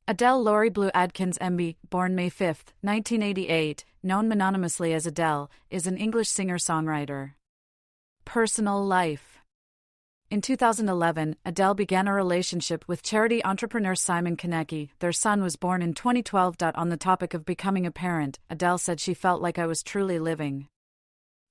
Adele Laurie Blue Adkins MB, born May 5, 1988, known mononymously as Adele, is an English singer-songwriter. Personal life. In 2011, Adele began a relationship with charity entrepreneur Simon Konecki. Their son was born in 2012. On the topic of becoming a parent, Adele said she felt like I was truly living.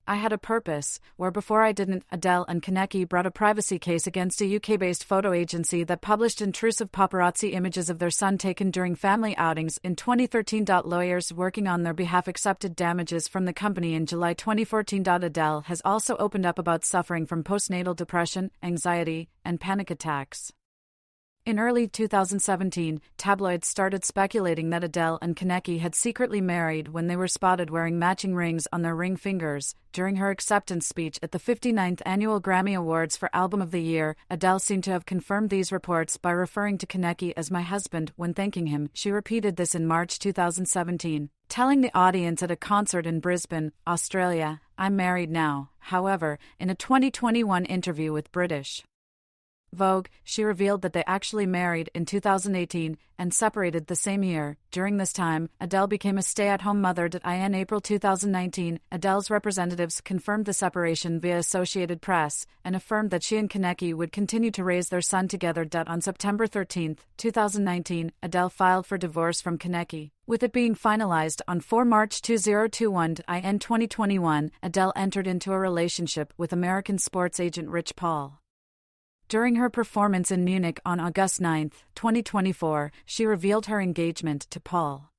I had a purpose, where before I didn't. Adele and Konecki brought a privacy case against a UK-based photo agency that published intrusive paparazzi images of their son taken during family outings in 2013. Lawyers working on their behalf accepted damages from the company in July 2014. Adele has also opened up about suffering from postnatal depression, anxiety, and panic attacks. In early 2017, tabloids started speculating that Adele and Konecki had secretly married when they were spotted wearing matching rings on their ring fingers. During her acceptance speech at the 59th Annual Grammy Awards for Album of the Year, Adele seemed to have confirmed these reports by referring to Konecki as "my husband" when thanking him. She repeated this in March 2017, telling the audience at a concert in Brisbane, Australia, "I'm married now." However, in a 2021 interview with British Vogue, she revealed that they actually married in 2018 and separated the same year. During this time, Adele became a stay-at-home mother. In April 2019, Adele's representatives confirmed the separation via Associated Press and affirmed that she and Konecki would continue to raise their son together. On September 13, 2019, Adele filed for divorce from Konecki, with it being finalized on 4 March 2021. In 2021, Adele entered into a relationship with American sports agent Rich Paul. During her performance in Munich on August 9, 2024, she revealed her engagement to Paul.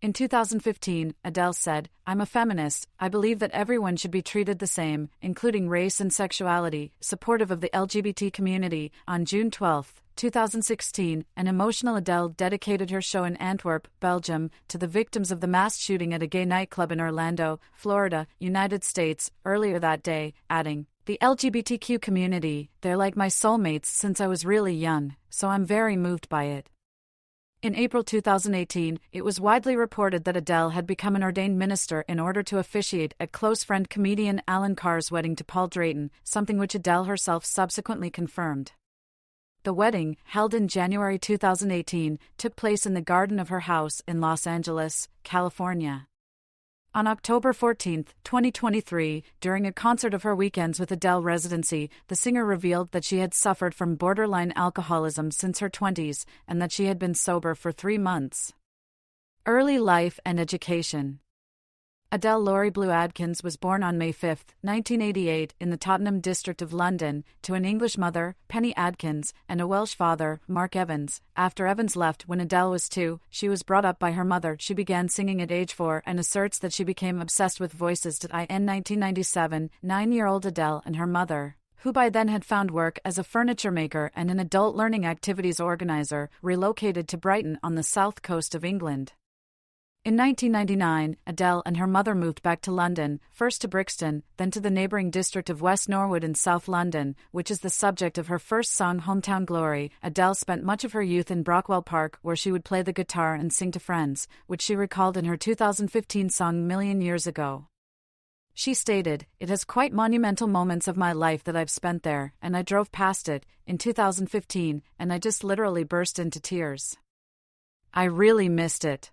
In 2015, Adele said, "I'm a feminist. I believe that everyone should be treated the same, including race and sexuality," supportive of the LGBT community. On June 12, 2016, an emotional Adele dedicated her show in Antwerp, Belgium, to the victims of the mass shooting at a gay nightclub in Orlando, Florida, United States, earlier that day, adding, "The LGBTQ community, they're like my soulmates since I was really young, so I'm very moved by it." In April 2018, it was widely reported that Adele had become an ordained minister in order to officiate at close friend comedian Alan Carr's wedding to Paul Drayton, something which Adele herself subsequently confirmed. The wedding, held in January 2018, took place in the garden of her house in Los Angeles, California. On October 14, 2023, during a concert of her Weekends with Adele residency, the singer revealed that she had suffered from borderline alcoholism since her 20s and that she had been sober for 3 months. Early life and education. Adele Laurie Blue Adkins was born on May 5, 1988, in the Tottenham district of London, to an English mother, Penny Adkins, and a Welsh father, Mark Evans. After Evans left when Adele was 2, she was brought up by her mother. She began singing at age 4 and asserts that she became obsessed with voices. In 1997, 9-year-old Adele and her mother, who by then had found work as a furniture maker and an adult learning activities organizer, relocated to Brighton on the south coast of England. In 1999, Adele and her mother moved back to London, first to Brixton, then to the neighbouring district of West Norwood in South London, which is the subject of her first song Hometown Glory. Adele spent much of her youth in Brockwell Park, where she would play the guitar and sing to friends, which she recalled in her 2015 song Million Years Ago. She stated, "It has quite monumental moments of my life that I've spent there, and I drove past it, in 2015, and I just literally burst into tears. I really missed it."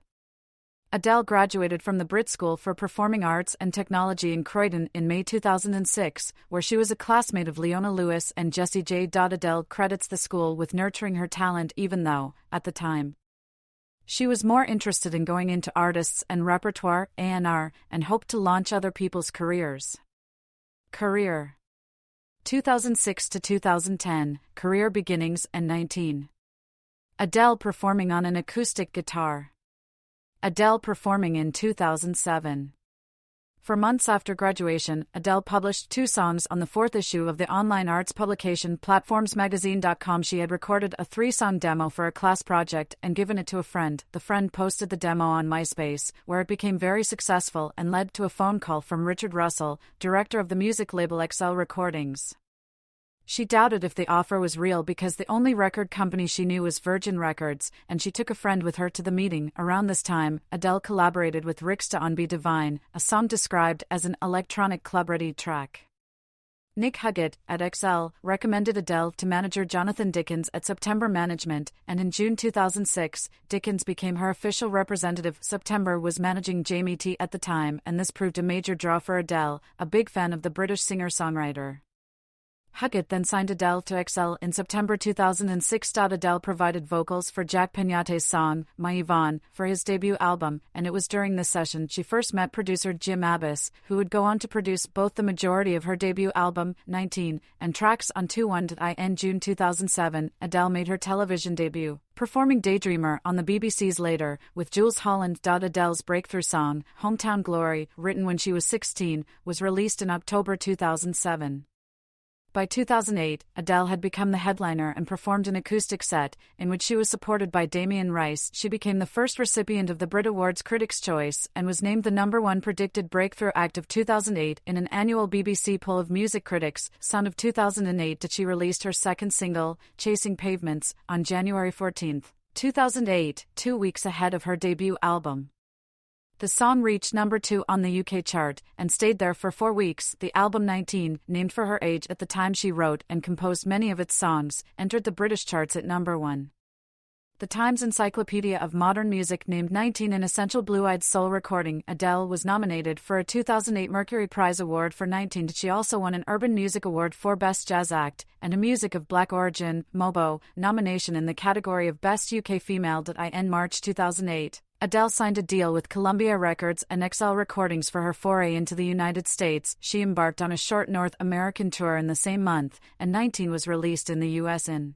Adele graduated from the Brit School for Performing Arts and Technology in Croydon in May 2006, where she was a classmate of Leona Lewis and Jessie J. Adele credits the school with nurturing her talent even though, at the time, she was more interested in going into artists and repertoire (A&R) and hoped to launch other people's careers. Career 2006 to 2010, career beginnings and 19. Adele performing on an acoustic guitar. Adele performing in 2007. For months after graduation, Adele published 2 songs on the 4th issue of the online arts publication platformsmagazine.com. She had recorded a 3-song demo for a class project and given it to a friend. The friend posted the demo on MySpace, where it became very successful and led to a phone call from Richard Russell, director of the music label XL Recordings. She doubted if the offer was real because the only record company she knew was Virgin Records, and she took a friend with her to the meeting. Around this time, Adele collaborated with Rixta on Be Divine, a song described as an electronic club-ready track. Nick Huggett, at XL, recommended Adele to manager Jonathan Dickens at September Management, and in June 2006, Dickens became her official representative. September was managing Jamie T at the time, and this proved a major draw for Adele, a big fan of the British singer-songwriter. Huggett then signed Adele to XL in September 2006. Adele provided vocals for Jack Peñate's song, My Yvonne, for his debut album, and it was during this session she first met producer Jim Abbas, who would go on to produce both the majority of her debut album, 19, and tracks on 21. June 2007, Adele made her television debut, performing Daydreamer on the BBC's Later, with Jules Holland. Adele's breakthrough song, Hometown Glory, written when she was 16, was released in October 2007. By 2008, Adele had become the headliner and performed an acoustic set, in which she was supported by Damien Rice. She became the first recipient of the Brit Awards Critics' Choice and was named the #1 predicted breakthrough act of 2008 in an annual BBC poll of music critics. Sound of 2008. She released her second single, Chasing Pavements, on January 14, 2008, 2 weeks ahead of her debut album. The song reached #2 on the UK chart and stayed there for 4 weeks. The album 19, named for her age at the time she wrote and composed many of its songs, entered the British charts at #1. The Times Encyclopedia of Modern Music named 19 an essential blue-eyed soul recording. Adele was nominated for a 2008 Mercury Prize Award for 19. She also won an Urban Music Award for Best Jazz Act and a Music of Black Origin (MOBO) nomination in the category of Best UK Female. In March 2008, Adele signed a deal with Columbia Records and XL Recordings for her foray into the United States. She embarked on a short North American tour in the same month, and 19 was released in the US in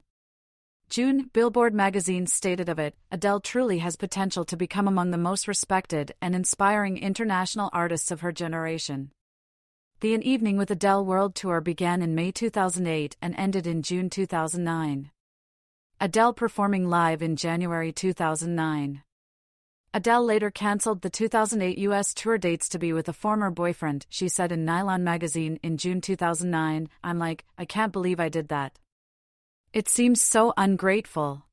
June. Billboard magazine stated of it, Adele truly has potential to become among the most respected and inspiring international artists of her generation. The An Evening with Adele World Tour began in May 2008 and ended in June 2009. Adele performing live in January 2009. Adele later cancelled the 2008 U.S. tour dates to be with a former boyfriend. She said in Nylon magazine in June 2009, "I'm like, I can't believe I did that. It seems so ungrateful.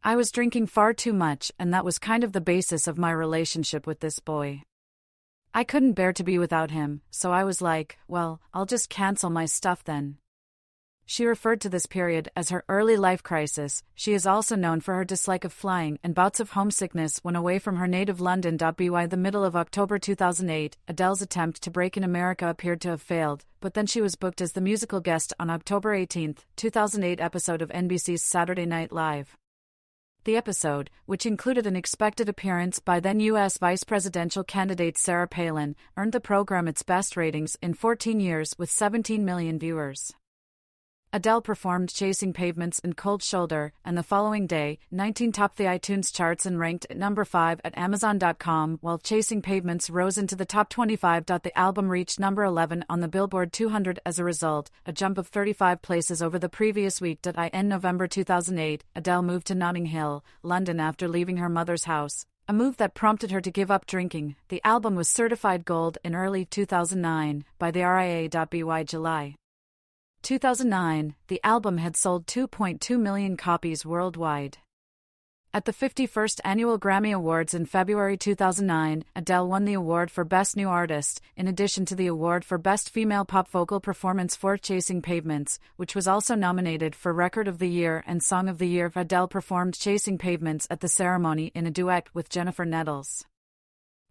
I was drinking far too much, and that was kind of the basis of my relationship with this boy. I couldn't bear to be without him, so I was like, well, I'll just cancel my stuff then." She referred to this period as her early life crisis. She is also known for her dislike of flying and bouts of homesickness when away from her native London. By the middle of October 2008, Adele's attempt to break in America appeared to have failed, but then she was booked as the musical guest on October 18, 2008 episode of NBC's Saturday Night Live. The episode, which included an expected appearance by then U.S. vice presidential candidate Sarah Palin, earned the program its best ratings in 14 years with 17 million viewers. Adele performed Chasing Pavements and Cold Shoulder, and the following day, 19 topped the iTunes charts and ranked at #5 at Amazon.com, while Chasing Pavements rose into the top 25. The album reached #11 on the Billboard 200 as a result, a jump of 35 places over the previous week. In November 2008, Adele moved to Notting Hill, London after leaving her mother's house, a move that prompted her to give up drinking. The album was certified gold in early 2009 by the RIA. By July 2009, the album had sold 2.2 million copies worldwide. At the 51st Annual Grammy Awards in February 2009, Adele won the award for Best New Artist, in addition to the award for Best Female Pop Vocal Performance for Chasing Pavements, which was also nominated for Record of the Year and Song of the Year. Adele performed Chasing Pavements at the ceremony in a duet with Jennifer Nettles.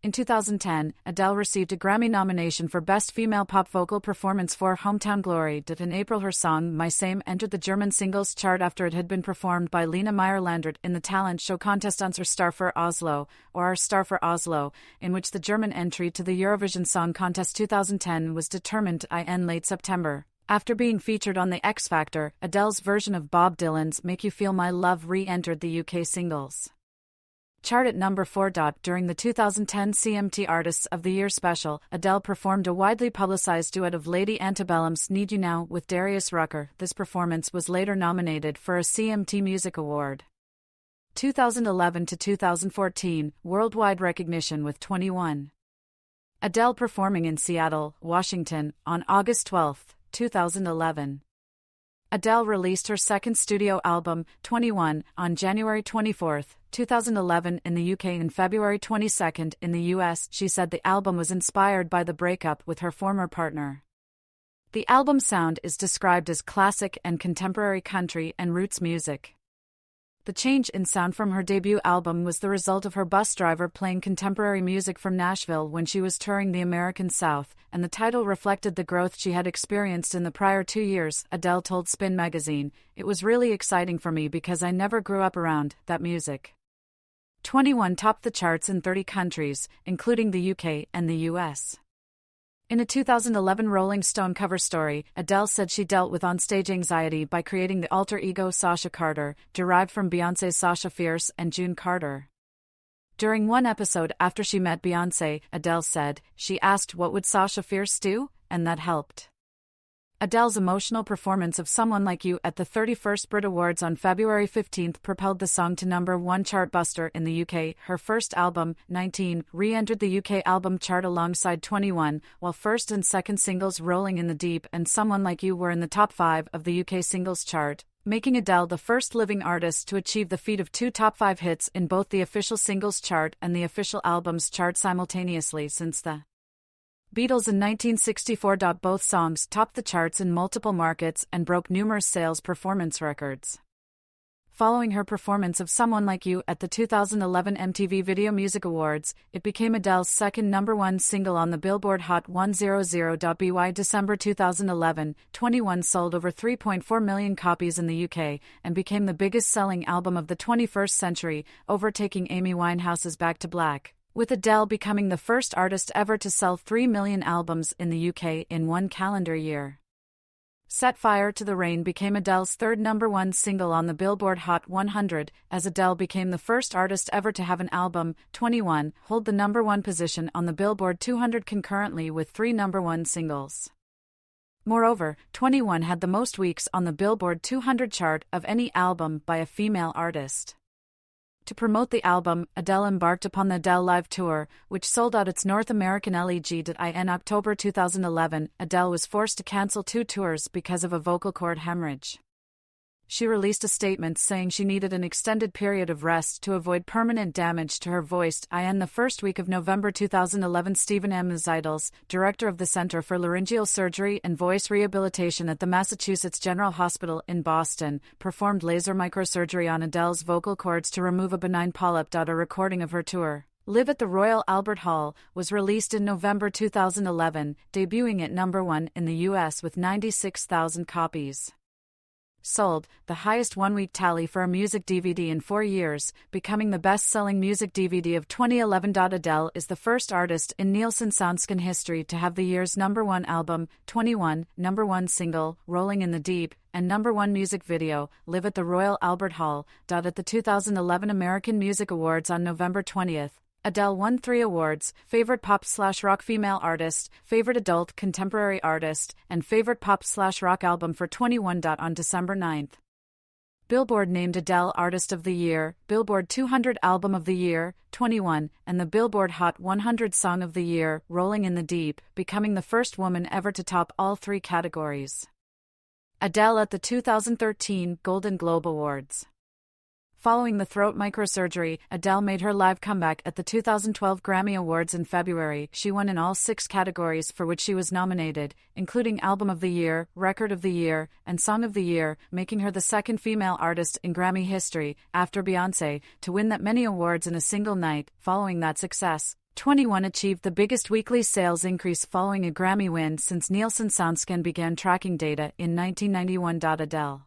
In 2010, Adele received a Grammy nomination for Best Female Pop Vocal Performance for Hometown Glory. In April, her song My Same entered the German singles chart after it had been performed by Lena Meyer-Landrut in the talent show contest Unser Star for Oslo, or Our Star for Oslo, in which the German entry to the Eurovision Song Contest 2010 was determined in late September. After being featured on The X Factor, Adele's version of Bob Dylan's Make You Feel My Love re-entered the UK singles chart at #4. During the 2010 CMT Artists of the Year special, Adele performed a widely publicized duet of Lady Antebellum's Need You Now with Darius Rucker. This performance was later nominated for a CMT Music Award. 2011 to 2014, worldwide recognition with 21. Adele performing in Seattle, Washington, on August 12, 2011. Adele released her second studio album, 21, on January 24, 2011 in the UK and February 22 in the US. She said the album was inspired by the breakup with her former partner. The album's sound is described as classic and contemporary country and roots music. The change in sound from her debut album was the result of her bus driver playing contemporary music from Nashville when she was touring the American South, and the title reflected the growth she had experienced in the prior 2 years, Adele told Spin magazine. It was really exciting for me because I never grew up around that music. 21 topped the charts in 30 countries, including the UK and the US. In a 2011 Rolling Stone cover story, Adele said she dealt with onstage anxiety by creating the alter ego Sasha Carter, derived from Beyoncé's Sasha Fierce and June Carter. During one episode after she met Beyoncé, Adele said, she asked what would Sasha Fierce do, and that helped. Adele's emotional performance of Someone Like You at the 31st Brit Awards on February 15 propelled the song to #1 chartbuster in the UK. Her first album, 19, re-entered the UK album chart alongside 21, while first and second singles Rolling in the Deep and Someone Like You were in the top 5 of the UK singles chart, making Adele the first living artist to achieve the feat of 2 top 5 hits in both the official singles chart and the official albums chart simultaneously since the Beatles in 1964. Both songs topped the charts in multiple markets and broke numerous sales performance records. Following her performance of Someone Like You at the 2011 MTV Video Music Awards, it became Adele's second #1 single on the Billboard Hot 100. By December 2011, 21 sold over 3.4 million copies in the UK and became the biggest-selling album of the 21st century, overtaking Amy Winehouse's Back to Black, with Adele becoming the first artist ever to sell 3 million albums in the UK in one calendar year. Set Fire to the Rain became Adele's third #1 single on the Billboard Hot 100, as Adele became the first artist ever to have an album, 21, hold the #1 position on the Billboard 200 concurrently with 3 #1 singles. Moreover, 21 had the most weeks on the Billboard 200 chart of any album by a female artist. To promote the album, Adele embarked upon the Adele Live Tour, which sold out its North American leg in October 2011. Adele was forced to cancel 2 tours because of a vocal cord hemorrhage. She released a statement saying she needed an extended period of rest to avoid permanent damage to her voice. In the first week of November 2011, Stephen M. Zeitels, director of the Center for Laryngeal Surgery and Voice Rehabilitation at the Massachusetts General Hospital in Boston, performed laser microsurgery on Adele's vocal cords to remove a benign polyp. A recording of her tour, Live at the Royal Albert Hall, was released in November 2011, debuting at #1 in the US with 96,000 copies sold, the highest one-week tally for a music DVD in 4 years, becoming the best-selling music DVD of 2011. Adele is the first artist in Nielsen SoundScan history to have the year's #1 album, 21, #1 single, Rolling in the Deep, and #1 music video, Live at the Royal Albert Hall. At the 2011 American Music Awards on November 20th, Adele won 3 awards: Favorite Pop/Rock Female Artist, Favorite Adult Contemporary Artist, and Favorite Pop/Rock Album for 21. On December 9th, Billboard named Adele Artist of the Year, Billboard 200 Album of the Year, 21, and the Billboard Hot 100 Song of the Year, Rolling in the Deep, becoming the first woman ever to top all 3 categories. Adele at the 2013 Golden Globe Awards. Following the throat microsurgery, Adele made her live comeback at the 2012 Grammy Awards in February. She won in all 6 categories for which she was nominated, including Album of the Year, Record of the Year, and Song of the Year, making her the second female artist in Grammy history, after Beyoncé, to win that many awards in a single night. Following that success, 21 achieved the biggest weekly sales increase following a Grammy win since Nielsen SoundScan began tracking data in 1991. Adele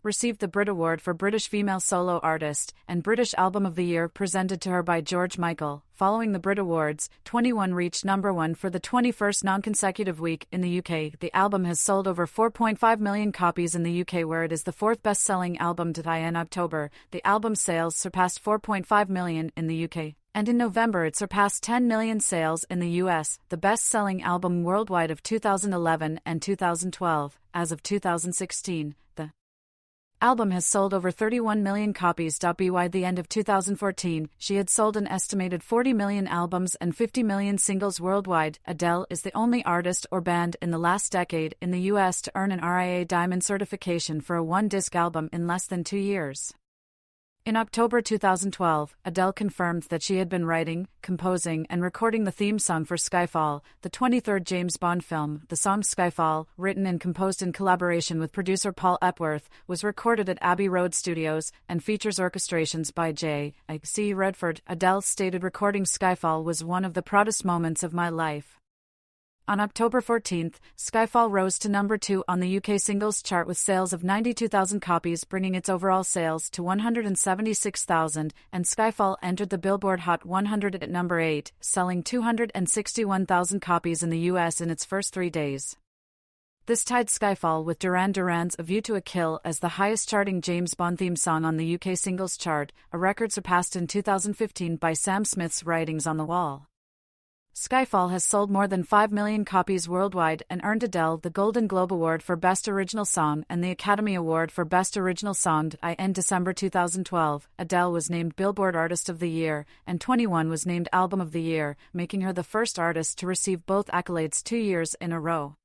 received the Brit Award for British Female Solo Artist and British Album of the Year presented to her by George Michael. Following the Brit Awards, 21 reached #1 for the 21st non-consecutive week in the UK. The album has sold over 4.5 million copies in the UK, where it is the 4th best-selling album to in October. The album's sales surpassed 4.5 million in the UK, and in November it surpassed 10 million sales in the US, the best-selling album worldwide of 2011 and 2012. As of 2016, the album has sold over 31 million copies. By the end of 2014, she had sold an estimated 40 million albums and 50 million singles worldwide. Adele is the only artist or band in the last decade in the US to earn an RIA Diamond certification for a one-disc album in less than 2 years. In October 2012, Adele confirmed that she had been writing, composing, and recording the theme song for Skyfall, the 23rd James Bond film. The song Skyfall, written and composed in collaboration with producer Paul Epworth, was recorded at Abbey Road Studios and features orchestrations by J.C. Redford. Adele stated recording Skyfall was one of the proudest moments of my life. On October 14, Skyfall rose to number 2 on the UK singles chart with sales of 92,000 copies, bringing its overall sales to 176,000, and Skyfall entered the Billboard Hot 100 at number 8, selling 261,000 copies in the US in its first 3 days. This tied Skyfall with Duran Duran's A View to a Kill as the highest-charting James Bond theme song on the UK singles chart, a record surpassed in 2015 by Sam Smith's Writings on the Wall. Skyfall has sold more than 5 million copies worldwide and earned Adele the Golden Globe Award for Best Original Song and the Academy Award for Best Original Song. In December 2012, Adele was named Billboard Artist of the Year, and 21 was named Album of the Year, making her the first artist to receive both accolades 2 years in a row.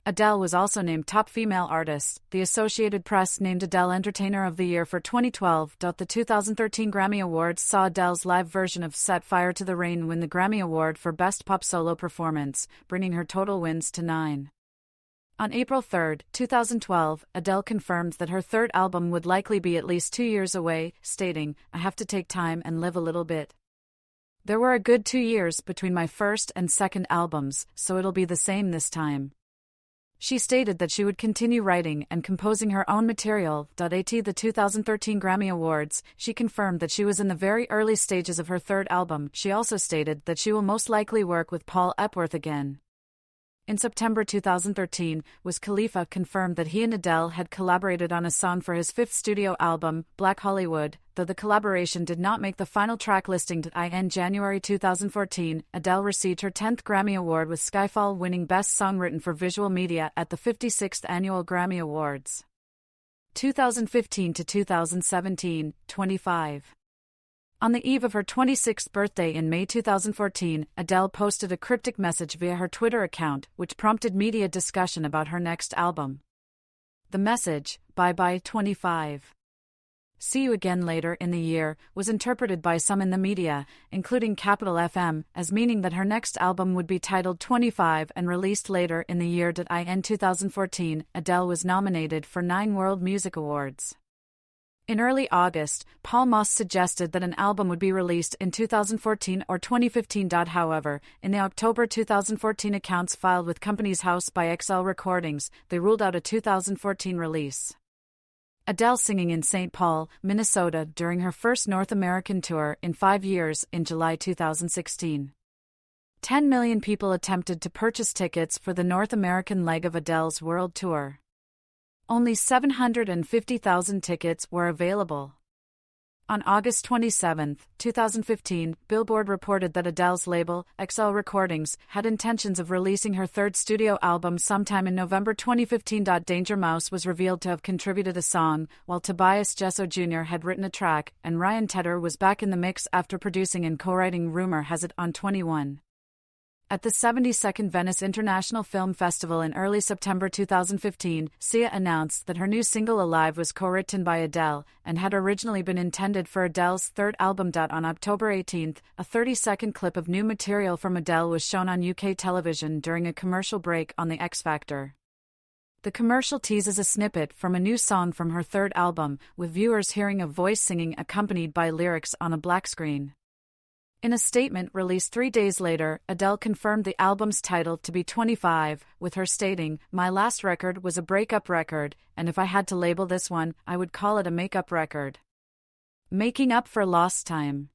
Adele was also named Top Female Artist. The Associated Press named Adele Entertainer of the Year for 2012. The 2013 Grammy Awards saw Adele's live version of Set Fire to the Rain win the Grammy Award for Best Pop Solo Performance, bringing her total wins to 9. On April 3, 2012, Adele confirmed that her third album would likely be at least 2 years away, stating, "I have to take time and live a little bit. There were a good 2 years between my first and second albums, so it'll be the same this time." She stated that she would continue writing and composing her own material. At the 2013 Grammy Awards, she confirmed that she was in the very early stages of her third album. She also stated that she will most likely work with Paul Epworth again. In September 2013, Wiz Khalifa confirmed that he and Adele had collaborated on a song for his fifth studio album, Black Hollywood, though the collaboration did not make the final track listing. In January 2014, Adele received her 10th Grammy Award with Skyfall winning Best Song Written for Visual Media at the 56th Annual Grammy Awards. 2015 to 2017, 25. On the eve of her 26th birthday in May 2014, Adele posted a cryptic message via her Twitter account, which prompted media discussion about her next album. The message, "Bye bye 25. See you again later in the year," was interpreted by some in the media, including Capital FM, as meaning that her next album would be titled 25 and released later in the year. In 2014, Adele was nominated for 9 World Music Awards. In early August, Paul Moss suggested that an album would be released in 2014 or 2015. However, in the October 2014 accounts filed with Companies House by XL Recordings, they ruled out a 2014 release. Adele singing in St. Paul, Minnesota during her first North American tour in 5 years in July 2016. 10 million people attempted to purchase tickets for the North American leg of Adele's world tour. Only 750,000 tickets were available. On August 27, 2015, Billboard reported that Adele's label, XL Recordings, had intentions of releasing her third studio album sometime in November 2015. Danger Mouse was revealed to have contributed a song, while Tobias Jesso Jr. had written a track, and Ryan Tedder was back in the mix after producing and co-writing Rumor Has It on 21. At the 72nd Venice International Film Festival in early September 2015, Sia announced that her new single Alive was co-written by Adele, and had originally been intended for Adele's third album. On October 18, a 30-second clip of new material from Adele was shown on UK television during a commercial break on The X Factor. The commercial teases a snippet from a new song from her third album, with viewers hearing a voice singing accompanied by lyrics on a black screen. In a statement released 3 days later, Adele confirmed the album's title to be 25, with her stating, "My last record was a breakup record, and if I had to label this one, I would call it a make-up record. Making up for lost time.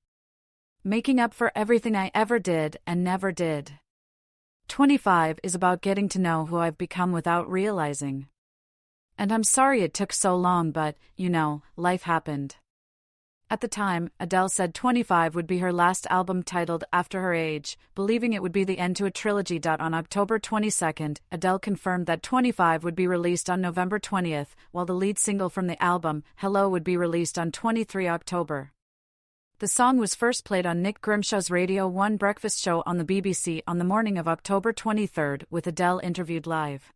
Making up for everything I ever did and never did. 25 is about getting to know who I've become without realizing. And I'm sorry it took so long, but, life happened." At the time, Adele said 25 would be her last album titled after her age, believing it would be the end to a trilogy. On October 22, Adele confirmed that 25 would be released on November 20, while the lead single from the album, Hello, would be released on 23 October. The song was first played on Nick Grimshaw's Radio 1 breakfast show on the BBC on the morning of October 23, with Adele interviewed live.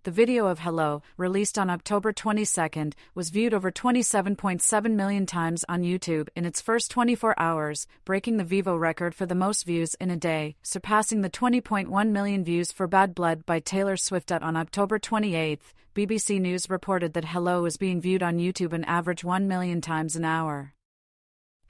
The video of Hello, released on October 22, was viewed over 27.7 million times on YouTube in its first 24 hours, breaking the Vivo record for the most views in a day, surpassing the 20.1 million views for Bad Blood by Taylor Swift. On October 28, BBC News reported that Hello is being viewed on YouTube an average 1 million times an hour.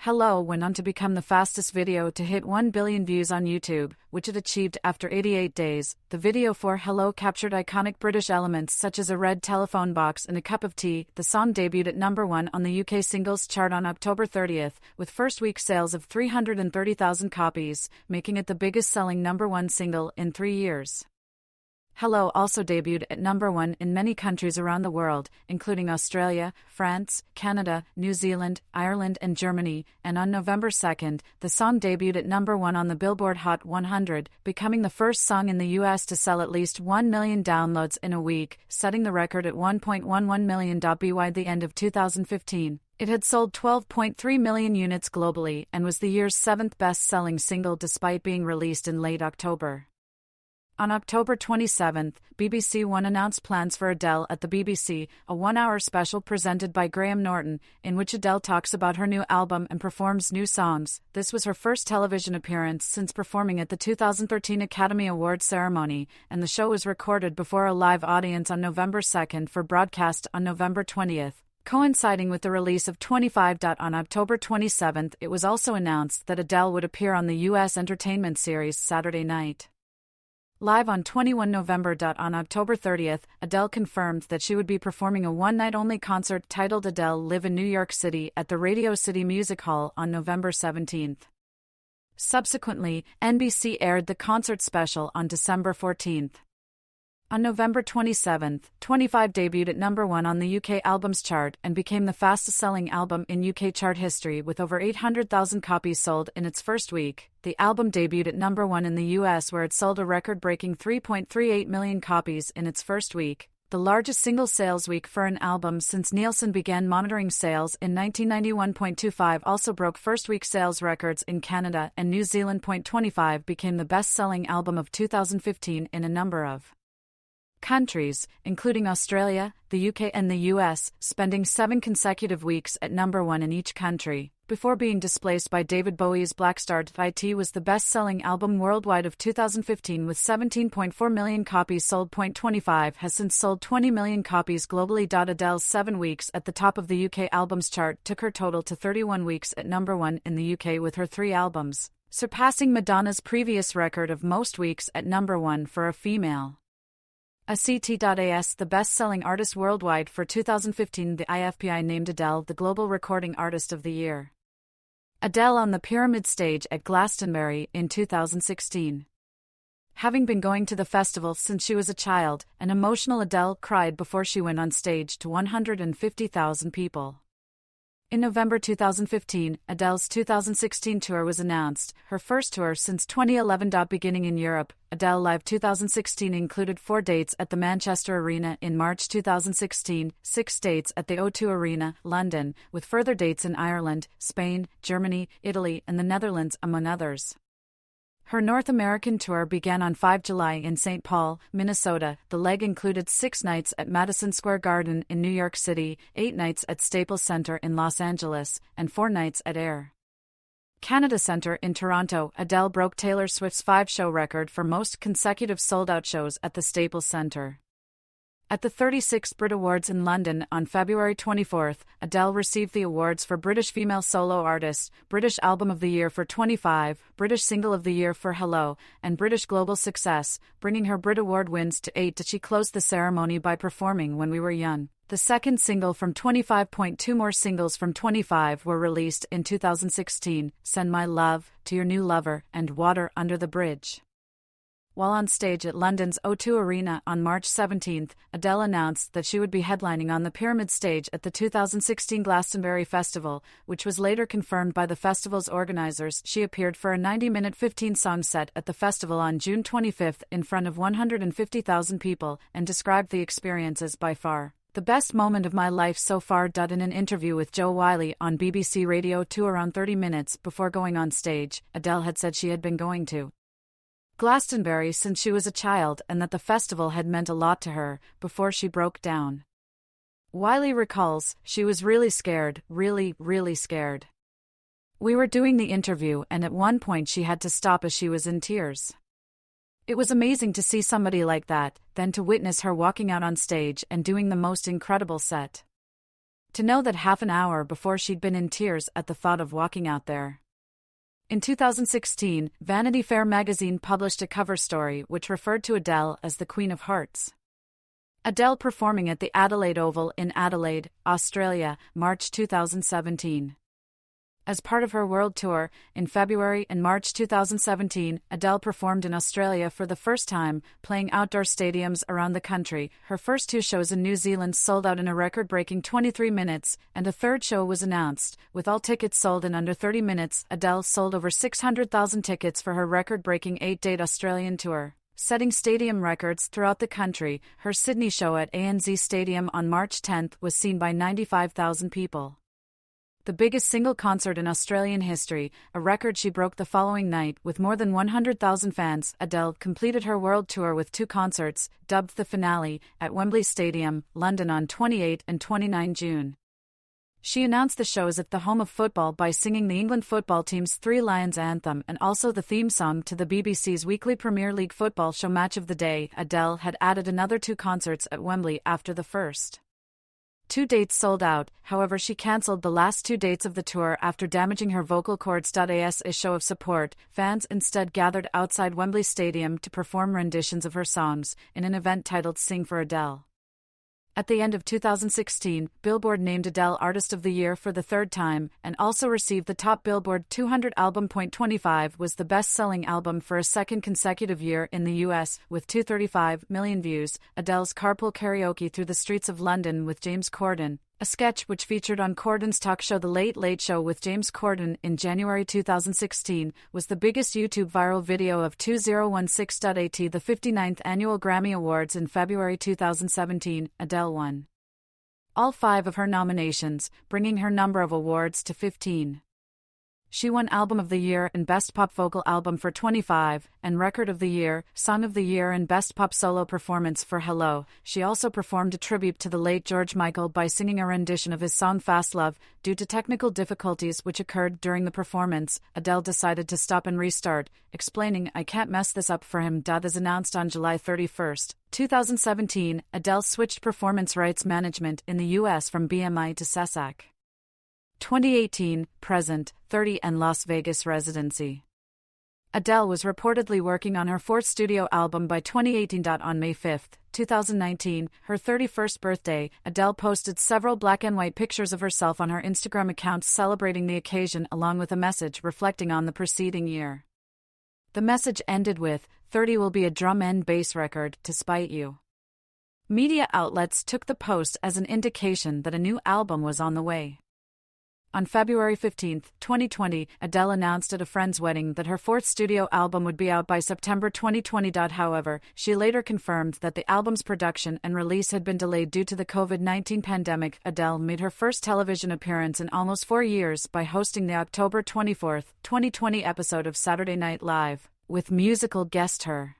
Hello went on to become the fastest video to hit 1 billion views on YouTube, which it achieved after 88 days. The video for Hello captured iconic British elements such as a red telephone box and a cup of tea. The song debuted at number 1 on the UK singles chart on October 30, with first-week sales of 330,000 copies, making it the biggest-selling number 1 single in 3 years. Hello also debuted at number 1 in many countries around the world, including Australia, France, Canada, New Zealand, Ireland and Germany, and on November 2, the song debuted at number 1 on the Billboard Hot 100, becoming the first song in the US to sell at least 1 million downloads in a week, setting the record at 1.11 million. By the end of 2015, it had sold 12.3 million units globally and was the year's 7th best-selling single despite being released in late October. On October 27, BBC One announced plans for Adele at the BBC, a one-hour special presented by Graham Norton, in which Adele talks about her new album and performs new songs. This was her first television appearance since performing at the 2013 Academy Awards ceremony, and the show was recorded before a live audience on November 2 for broadcast on November 20. Coinciding with the release of 25. On October 27, it was also announced that Adele would appear on the U.S. entertainment series Saturday Night Live on 21 November. On October 30, Adele confirmed that she would be performing a one-night-only concert titled Adele Live in New York City at the Radio City Music Hall on November 17. Subsequently, NBC aired the concert special on December 14. On November 27, 25 debuted at number 1 on the UK Albums Chart and became the fastest-selling album in UK chart history with over 800,000 copies sold in its first week. The album debuted at number 1 in the US where it sold a record-breaking 3.38 million copies in its first week, the largest single sales week for an album since Nielsen began monitoring sales in 1991. 25 also broke first-week sales records in Canada and New Zealand. 25 became the best-selling album of 2015 in a number of countries, including Australia, the UK and the US, spending 7 consecutive weeks at number 1 in each country, before being displaced by David Bowie's Black Star. It was the best-selling album worldwide of 2015 with 17.4 million copies sold. 25 has since sold 20 million copies globally. Adele's 7 weeks at the top of the UK Albums Chart took her total to 31 weeks at number 1 in the UK with her 3 albums, surpassing Madonna's previous record of most weeks at number 1 for a female. ACT.AS, the best-selling artist worldwide for 2015, the IFPI named Adele the Global Recording Artist of the Year. Adele on the Pyramid stage at Glastonbury in 2016. Having been going to the festival since she was a child, an emotional Adele cried before she went on stage to 150,000 people. In November 2015, Adele's 2016 tour was announced, her first tour since 2011. Beginning in Europe, Adele Live 2016 included 4 dates at the Manchester Arena in March 2016, 6 dates at the O2 Arena, London, with further dates in Ireland, Spain, Germany, Italy, and the Netherlands, among others. Her North American tour began on 5 July in St. Paul, Minnesota. The leg included 6 nights at Madison Square Garden in New York City, 8 nights at Staples Center in Los Angeles, and 4 nights at Air Canada Centre in Toronto. Adele broke Taylor Swift's 5-show record for most consecutive sold-out shows at the Staples Center. At the 36th Brit Awards in London on February 24, Adele received the awards for British Female Solo Artist, British Album of the Year for 25, British Single of the Year for Hello, and British Global Success, bringing her Brit Award wins to 8. She closed the ceremony by performing When We Were Young, the second single from 25. 2 more singles from 25 were released in 2016, Send My Love, To Your New Lover, and Water Under the Bridge. While on stage at London's O2 Arena on March 17, Adele announced that she would be headlining on the Pyramid stage at the 2016 Glastonbury Festival, which was later confirmed by the festival's organizers. She appeared for a 90-minute 15-song set at the festival on June 25 in front of 150,000 people and described the experience as by far the best moment of my life so far. In an interview with Joe Wiley on BBC Radio 2 around 30 minutes before going on stage, Adele had said she had been going to Glastonbury since she was a child and that the festival had meant a lot to her before she broke down. Wiley recalls, "She was really scared, really, really scared. We were doing the interview and at one point she had to stop as she was in tears. It was amazing to see somebody like that, then to witness her walking out on stage and doing the most incredible set. To know that half an hour before she'd been in tears at the thought of walking out there." In 2016, Vanity Fair magazine published a cover story which referred to Adele as the Queen of Hearts. Adele performing at the Adelaide Oval in Adelaide, Australia, March 2017. As part of her world tour, in February and March 2017, Adele performed in Australia for the first time, playing outdoor stadiums around the country. Her first 2 shows in New Zealand sold out in a record-breaking 23 minutes, and a third show was announced. With all tickets sold in under 30 minutes, Adele sold over 600,000 tickets for her record-breaking 8-date Australian tour, setting stadium records throughout the country. Her Sydney show at ANZ Stadium on March 10 was seen by 95,000 people. The biggest single concert in Australian history, a record she broke the following night with more than 100,000 fans. Adele completed her world tour with 2 concerts, dubbed the finale, at Wembley Stadium, London on 28 and 29 June. She announced the shows at the home of football by singing the England football team's Three Lions anthem and also the theme song to the BBC's weekly Premier League football show Match of the Day. Adele had added another 2 concerts at Wembley after the first 2 dates sold out. However, she cancelled the last 2 dates of the tour after damaging her vocal cords. As a show of support, fans instead gathered outside Wembley Stadium to perform renditions of her songs in an event titled Sing for Adele. At the end of 2016, Billboard named Adele Artist of the Year for the 3rd time, and also received the top Billboard 200 album. 25 was the best-selling album for a 2nd consecutive year in the US, with 235 million views. Adele's Carpool Karaoke Through the Streets of London with James Corden, a sketch which featured on Corden's talk show The Late Late Show with James Corden in January 2016, was the biggest YouTube viral video of 2016. At the 59th Annual Grammy Awards in February 2017, Adele won all 5 of her nominations, bringing her number of awards to 15. She won Album of the Year and Best Pop Vocal Album for 25, and Record of the Year, Song of the Year and Best Pop Solo Performance for Hello. She also performed a tribute to the late George Michael by singing a rendition of his song Fast Love. Due to technical difficulties which occurred during the performance, Adele decided to stop and restart, explaining, "I can't mess this up for him." As announced on July 31, 2017, Adele switched performance rights management in the US from BMI to SESAC. 2018, present, 30 and Las Vegas residency. Adele was reportedly working on her 4th studio album by 2018. On May 5, 2019, her 31st birthday, Adele posted several black and white pictures of herself on her Instagram account celebrating the occasion along with a message reflecting on the preceding year. The message ended with, "30 will be a drum and bass record, to spite you." Media outlets took the post as an indication that a new album was on the way. On February 15, 2020, Adele announced at a friend's wedding that her 4th studio album would be out by September 2020. However, she later confirmed that the album's production and release had been delayed due to the COVID-19 pandemic. Adele made her first television appearance in almost 4 years by hosting the October 24, 2020 episode of Saturday Night Live, with musical guest Her.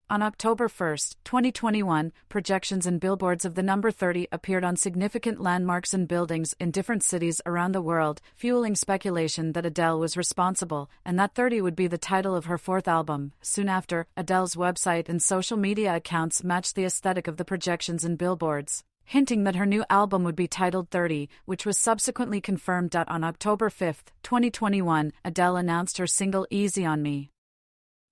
On October 1, 2021, projections and billboards of the number 30 appeared on significant landmarks and buildings in different cities around the world, fueling speculation that Adele was responsible, and that 30 would be the title of her 4th album. Soon after, Adele's website and social media accounts matched the aesthetic of the projections and billboards, hinting that her new album would be titled 30, which was subsequently confirmed. On October 5, 2021, Adele announced her single Easy on Me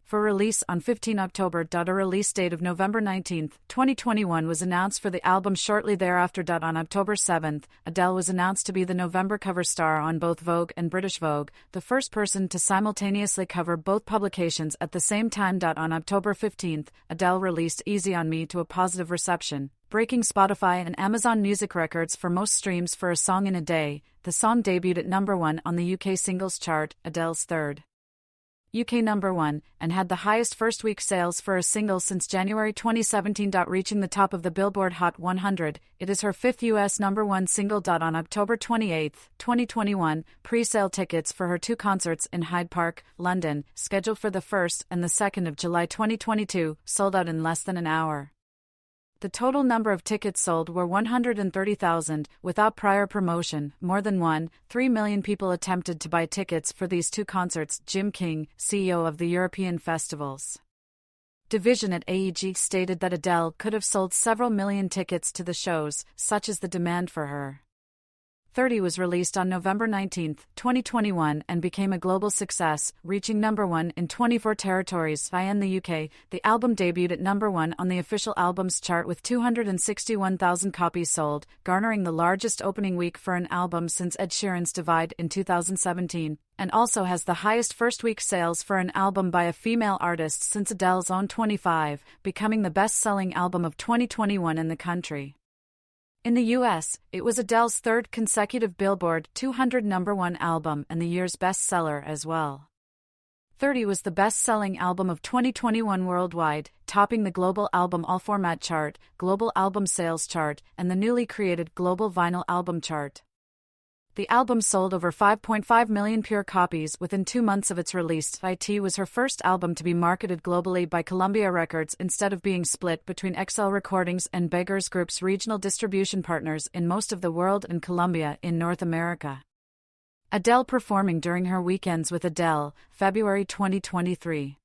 for release on 15 October. A release date of November 19, 2021 was announced for the album shortly thereafter. On October 7, Adele was announced to be the November cover star on both Vogue and British Vogue, the first person to simultaneously cover both publications at the same time. On October 15, Adele released Easy on Me to a positive reception, breaking Spotify and Amazon Music records for most streams for a song in a day. The song debuted at number 1 on the UK singles chart, Adele's 3rd UK number 1, and had the highest first-week sales for a single since January 2017. Reaching the top of the Billboard Hot 100, it is her fifth US number 1 single. On October 28, 2021, pre-sale tickets for her two concerts in Hyde Park, London, scheduled for the 1st and the 2nd of July 2022, sold out in less than an hour. The total number of tickets sold were 130,000, without prior promotion. More than 1.3 million people attempted to buy tickets for these two concerts. Jim King, CEO of the European Festivals Division at AEG, stated that Adele could have sold several million tickets to the shows, such as the demand for her. 30 was released on November 19, 2021 and became a global success, reaching number 1 in 24 territories. In the UK, the album debuted at number 1 on the official albums chart with 261,000 copies sold, garnering the largest opening week for an album since Ed Sheeran's Divide in 2017, and also has the highest first-week sales for an album by a female artist since Adele's own 25, becoming the best-selling album of 2021 in the country. In the US, it was Adele's third consecutive Billboard 200 number 1 album and the year's bestseller as well. 30 was the best-selling album of 2021 worldwide, topping the Global Album All-Format chart, Global Album Sales chart, and the newly created Global Vinyl Album chart. The album sold over 5.5 million pure copies within 2 months of its release. It was her first album to be marketed globally by Columbia Records instead of being split between XL Recordings and Beggars Group's regional distribution partners in most of the world and Columbia in North America. Adele performing during her Weekends with Adele, February 2023.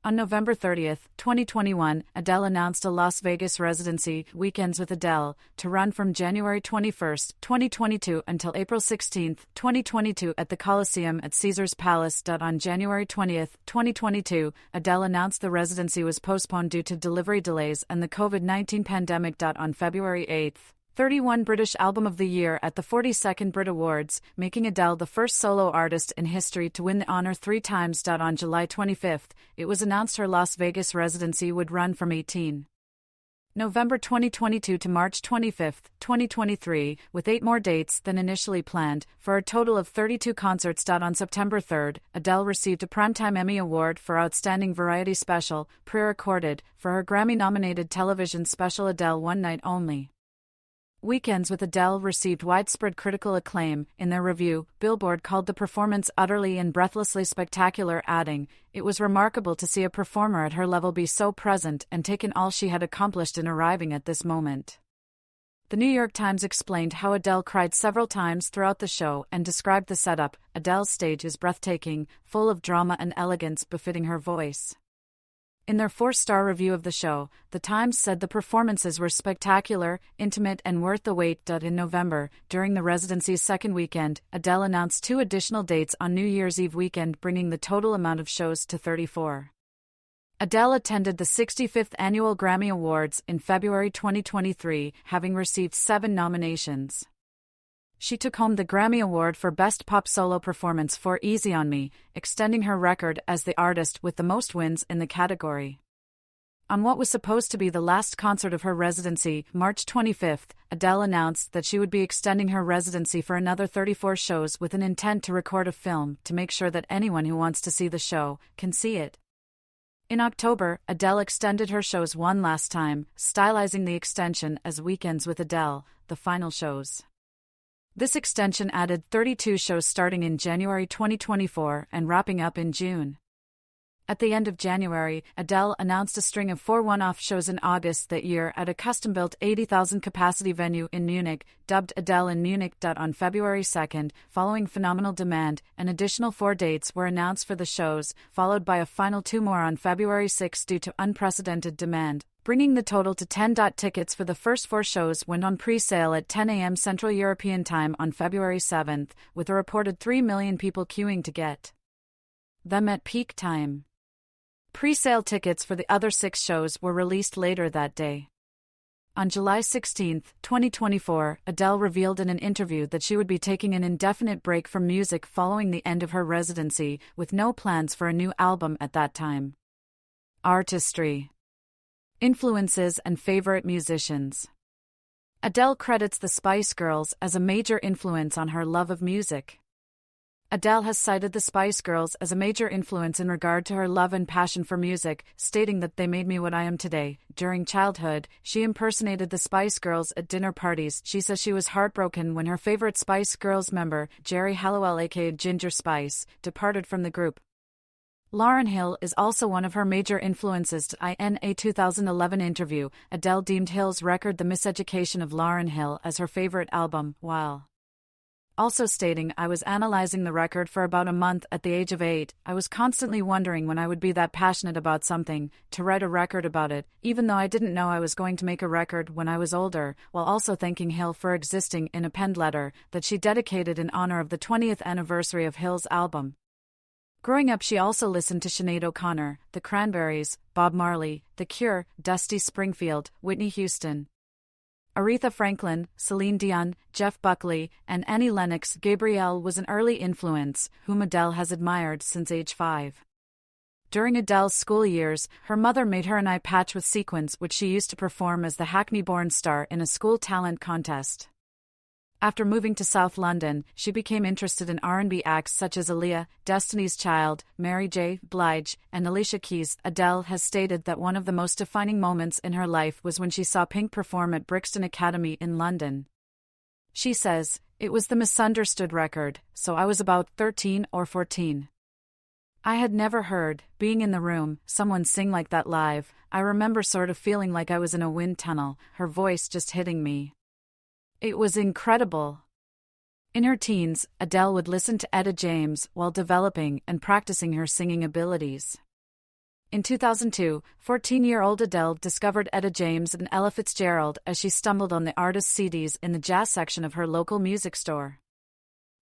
On November 30, 2021, Adele announced a Las Vegas residency, Weekends with Adele, to run from January 21, 2022 until April 16, 2022 at the Coliseum at Caesars Palace. On January 20, 2022, Adele announced the residency was postponed due to delivery delays and the COVID-19 pandemic. On February 8, 31 British Album of the Year at the 42nd Brit Awards, making Adele the first solo artist in history to win the honor 3 times. On July 25, it was announced her Las Vegas residency would run from 18 November 2022 to March 25, 2023, with 8 more dates than initially planned, for a total of 32 concerts. On September 3, Adele received a Primetime Emmy Award for Outstanding Variety Special, pre-recorded, for her Grammy-nominated television special Adele One Night Only. Weekends with Adele received widespread critical acclaim. In their review, Billboard called the performance utterly and breathlessly spectacular, adding, "It was remarkable to see a performer at her level be so present and take in all she had accomplished in arriving at this moment." The New York Times explained how Adele cried several times throughout the show and described the setup. Adele's stage is breathtaking, full of drama and elegance befitting her voice. In their 4-star review of the show, The Times said the performances were spectacular, intimate and worth the wait. In November, during the residency's second weekend, Adele announced 2 additional dates on New Year's Eve weekend, bringing the total amount of shows to 34. Adele attended the 65th Annual Grammy Awards in February 2023, having received 7 nominations. She took home the Grammy Award for Best Pop Solo Performance for Easy on Me, extending her record as the artist with the most wins in the category. On what was supposed to be the last concert of her residency, March 25, Adele announced that she would be extending her residency for another 34 shows with an intent to record a film to make sure that anyone who wants to see the show can see it. In October, Adele extended her shows one last time, stylizing the extension as Weekends with Adele, the final shows. This extension added 32 shows starting in January 2024 and wrapping up in June. At the end of January, Adele announced a string of 4 one-off shows in August that year at a custom-built 80,000-capacity venue in Munich, dubbed Adele in Munich. On February 2, following phenomenal demand, an additional 4 dates were announced for the shows, followed by a final 2 more on February 6 due to unprecedented demand, bringing the total to 10. Tickets for the first 4 shows went on pre-sale at 10 a.m. Central European Time on February 7, with a reported 3 million people queuing to get them at peak time. Pre-sale tickets for the other 6 shows were released later that day. On July 16, 2024, Adele revealed in an interview that she would be taking an indefinite break from music following the end of her residency, with no plans for a new album at that time. Artistry, influences and favorite musicians. Adele credits the Spice Girls as a major influence on her love of music. Adele has cited the Spice Girls as a major influence in regard to her love and passion for music, stating that they made me what I am today. During childhood, she impersonated the Spice Girls at dinner parties. She says she was heartbroken when her favorite Spice Girls member, Jerry Halliwell aka Ginger Spice, departed from the group. Lauryn Hill is also one of her major influences. In a 2011 interview, Adele deemed Hill's record The Miseducation of Lauryn Hill as her favorite album, while also stating, "I was analyzing the record for about a month at the age of 8. I was constantly wondering when I would be that passionate about something, to write a record about it, even though I didn't know I was going to make a record when I was older," while also thanking Hill for existing in a penned letter that she dedicated in honor of the 20th anniversary of Hill's album. Growing up, she also listened to Sinead O'Connor, The Cranberries, Bob Marley, The Cure, Dusty Springfield, Whitney Houston, Aretha Franklin, Celine Dion, Jeff Buckley, and Annie Lennox. Gabrielle was an early influence, whom Adele has admired since age 5. During Adele's school years, her mother made her an eye patch with sequins which she used to perform as the Hackney-born star in a school talent contest. After moving to South London, she became interested in R&B acts such as Aaliyah, Destiny's Child, Mary J. Blige, and Alicia Keys. Adele has stated that one of the most defining moments in her life was when she saw Pink perform at Brixton Academy in London. She says, "It was the Misunderstood record, so I was about 13 or 14. I had never heard, being in the room, someone sing like that live. I remember sort of feeling like I was in a wind tunnel, her voice just hitting me. It was incredible." In her teens, Adele would listen to Etta James while developing and practicing her singing abilities. In 2002, 14-year-old Adele discovered Etta James and Ella Fitzgerald as she stumbled on the artist's CDs in the jazz section of her local music store.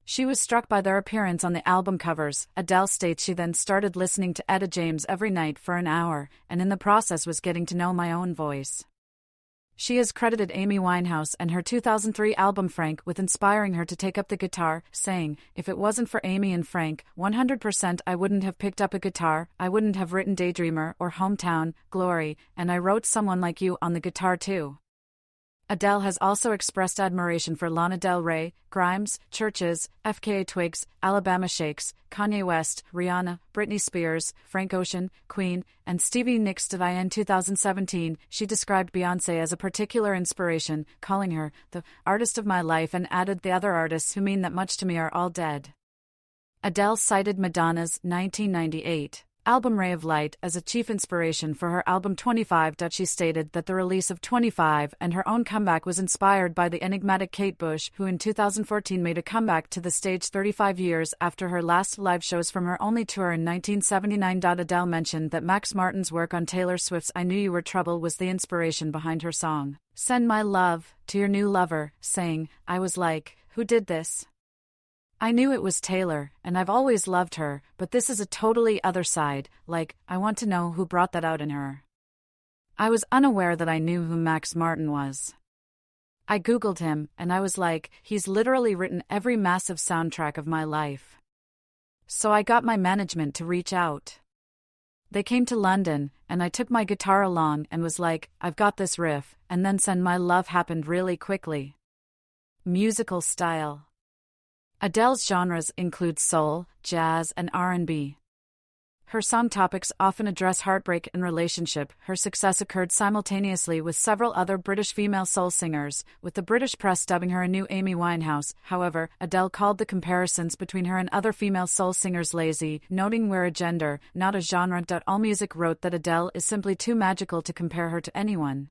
She was struck by their appearance on the album covers. Adele states she then started listening to Etta James every night for an hour, and in the process was getting to know my own voice. She has credited Amy Winehouse and her 2003 album Frank with inspiring her to take up the guitar, saying, "If it wasn't for Amy and Frank, 100% I wouldn't have picked up a guitar, I wouldn't have written Daydreamer or Hometown, Glory, and I wrote Someone Like You on the guitar too." Adele has also expressed admiration for Lana Del Rey, Grimes, Churches, FKA Twigs, Alabama Shakes, Kanye West, Rihanna, Britney Spears, Frank Ocean, Queen, and Stevie Nicks. In 2017, she described Beyoncé as a particular inspiration, calling her the artist of my life, and added, "The other artists who mean that much to me are all dead." Adele cited Madonna's 1998 album Ray of Light as a chief inspiration for her album 25. She stated that the release of 25 and her own comeback was inspired by the enigmatic Kate Bush, who in 2014 made a comeback to the stage 35 years after her last live shows from her only tour in 1979. Adele mentioned that Max Martin's work on Taylor Swift's I Knew You Were Trouble was the inspiration behind her song, "Send My Love to Your New Lover," saying, "I was like, who did this? I knew it was Taylor, and I've always loved her, but this is a totally other side, like, I want to know who brought that out in her. I was unaware that I knew who Max Martin was. I Googled him, and I was like, he's literally written every massive soundtrack of my life. So I got my management to reach out. They came to London, and I took my guitar along and was like, I've got this riff, and then Send My Love happened really quickly." Musical style. Adele's genres include soul, jazz, and R&B. Her song topics often address heartbreak and relationship. Her success occurred simultaneously with several other British female soul singers, with the British press dubbing her a new Amy Winehouse. However, Adele called the comparisons between her and other female soul singers lazy, noting we're a gender, not a genre. AllMusic wrote that Adele is simply too magical to compare her to anyone.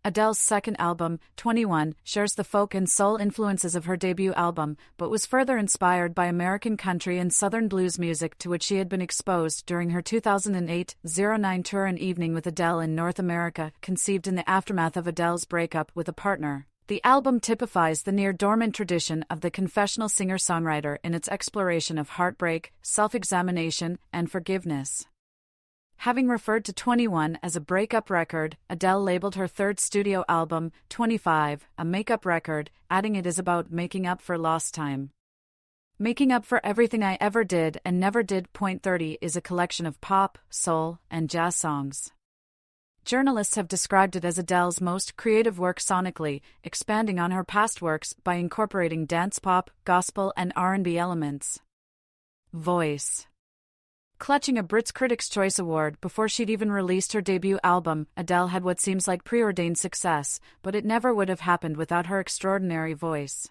Adele's second album, 21, shares the folk and soul influences of her debut album, but was further inspired by American country and Southern blues music to which she had been exposed during her 2008-09 tour. An Evening with Adele in North America, conceived in the aftermath of Adele's breakup with a partner. The album typifies the near-dormant tradition of the confessional singer-songwriter in its exploration of heartbreak, self-examination, and forgiveness. Having referred to 21 as a breakup record, Adele labeled her third studio album, 25, a makeup record, adding it is about making up for lost time. Making Up for Everything I Ever Did and Never Did. 30 is a collection of pop, soul, and jazz songs. Journalists have described it as Adele's most creative work sonically, expanding on her past works by incorporating dance pop, gospel, and R&B elements. Voice. Clutching a Brits Critics' Choice Award before she'd even released her debut album, Adele had what seems like preordained success, but it never would have happened without her extraordinary voice.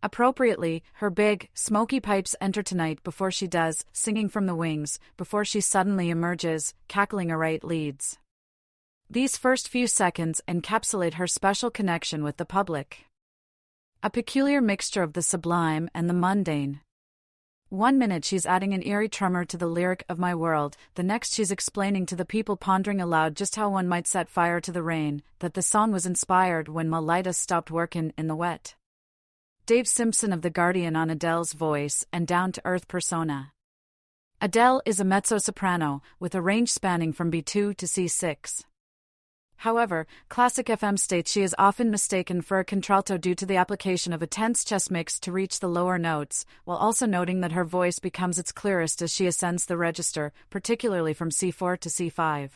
Appropriately, her big, smoky pipes enter tonight before she does, singing from the wings, before she suddenly emerges, cackling right leads. These first few seconds encapsulate her special connection with the public. A peculiar mixture of the sublime and the mundane. One minute she's adding an eerie tremor to the lyric of My World, the next she's explaining to the people pondering aloud just how one might set fire to the rain, that the song was inspired when my lighters stopped workin' in the wet. Dave Simpson of The Guardian on Adele's voice and down-to-earth persona. Adele is a mezzo-soprano, with a range spanning from B2 to C6. However, Classic FM states she is often mistaken for a contralto due to the application of a tense chest mix to reach the lower notes, while also noting that her voice becomes its clearest as she ascends the register, particularly from C4 to C5.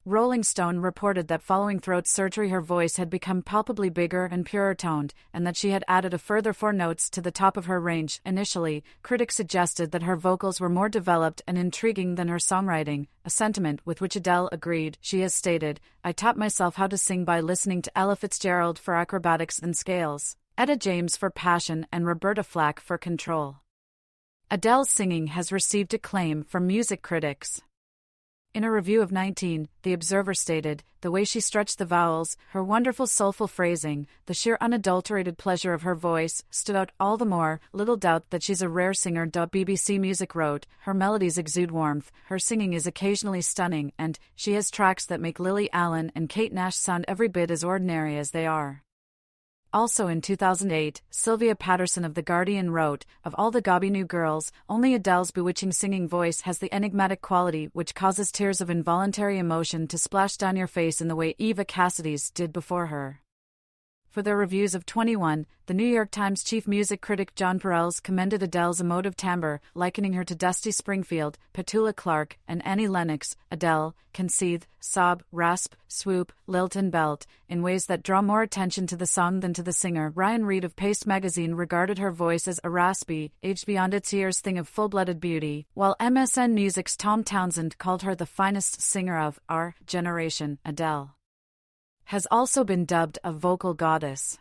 Rolling Stone reported that following throat surgery her voice had become palpably bigger and purer-toned, and that she had added a further 4 notes to the top of her range. Initially, critics suggested that her vocals were more developed and intriguing than her songwriting, a sentiment with which Adele agreed. She has stated, "I taught myself how to sing by listening to Ella Fitzgerald for acrobatics and scales, Etta James for passion and Roberta Flack for control." Adele's singing has received acclaim from music critics. In a review of 19, The Observer stated, "The way she stretched the vowels, her wonderful soulful phrasing, the sheer unadulterated pleasure of her voice, stood out all the more. Little doubt that she's a rare singer." BBC Music wrote, "Her melodies exude warmth, her singing is occasionally stunning, and she has tracks that make Lily Allen and Kate Nash sound every bit as ordinary as they are." Also in 2008, Sylvia Patterson of The Guardian wrote, "Of all the gaudy new girls, only Adele's bewitching singing voice has the enigmatic quality which causes tears of involuntary emotion to splash down your face in the way Eva Cassidy's did before her." For their reviews of 21, the New York Times chief music critic John Perels commended Adele's emotive timbre, likening her to Dusty Springfield, Petula Clark, and Annie Lennox. Adele can seethe, sob, rasp, swoop, lilt and belt, in ways that draw more attention to the song than to the singer. Ryan Reed of Paste magazine regarded her voice as a raspy, aged beyond its years thing of full-blooded beauty, while MSN Music's Tom Townsend called her the finest singer of our generation. Adele has also been dubbed a vocal goddess.